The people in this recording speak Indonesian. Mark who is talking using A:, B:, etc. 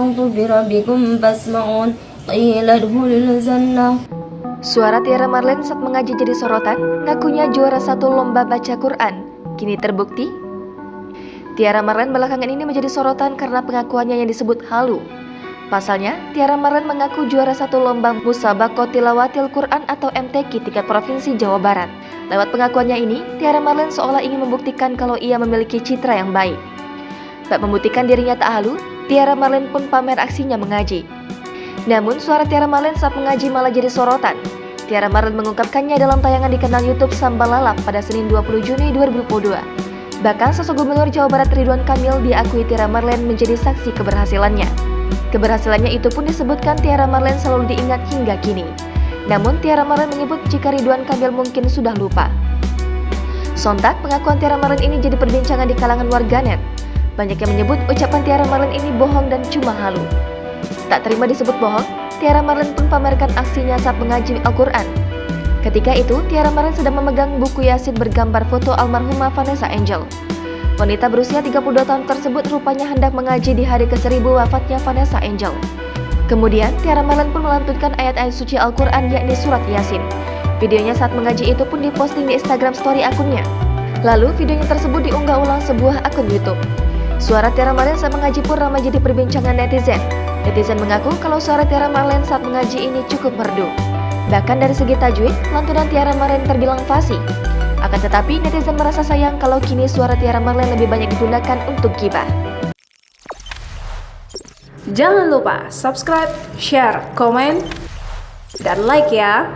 A: بربكم فاسمعون قيل ادخلوا الجنة.
B: Suara Tiara Marlene saat mengaji jadi sorotan, ngakunya juara 1 lomba baca Quran. Kini terbukti, Tiara Marlene belakangan ini menjadi sorotan karena pengakuannya yang disebut halu. Pasalnya, Tiara Marlene mengaku juara 1 lomba Musabaqah Tilawatil Quran atau MTQ tingkat Provinsi Jawa Barat. Lewat pengakuannya ini, Tiara Marlene seolah ingin membuktikan kalau ia memiliki citra yang baik. Tak membuktikan dirinya tak halu, Tiara Marlene pun pamer aksinya mengaji. Namun, suara Tiara Marlene saat mengaji malah jadi sorotan. Tiara Marlene mengungkapkannya dalam tayangan di kanal YouTube Sambalalap pada Senin 20 Juni 2022. Bahkan sosok Gubernur Jawa Barat Ridwan Kamil diakui Tiara Marlene menjadi saksi keberhasilannya. Keberhasilannya itu pun disebutkan Tiara Marlene selalu diingat hingga kini. Namun Tiara Marlene menyebut jika Ridwan Kamil mungkin sudah lupa. Sontak, pengakuan Tiara Marlene ini jadi perbincangan di kalangan warganet. Banyak yang menyebut ucapan Tiara Marlene ini bohong dan cuma halu. Tak terima disebut bohong, Tiara Marlene pun pamerkan aksinya saat mengaji Al-Quran. Ketika itu, Tiara Marlene sedang memegang buku Yasin bergambar foto almarhumah Vanessa Angel. Wanita berusia 32 tahun tersebut rupanya hendak mengaji di hari ke-1000 wafatnya Vanessa Angel. Kemudian, Tiara Marlene pun melantunkan ayat-ayat suci Al-Quran yakni surat Yasin. Videonya saat mengaji itu pun diposting di Instagram story akunnya. Lalu, videonya tersebut diunggah ulang sebuah akun YouTube. Suara Tiara Marlene saat mengaji pun ramai jadi perbincangan netizen. Netizen mengaku kalau suara Tiara Marlene saat mengaji ini cukup merdu. Bahkan dari segi tajwid, lantunan Tiara Marlene terbilang fasih. Akan tetapi, netizen merasa sayang kalau kini suara Tiara Marlene lebih banyak digunakan untuk gibah.
C: Jangan lupa subscribe, share, komen, dan like ya!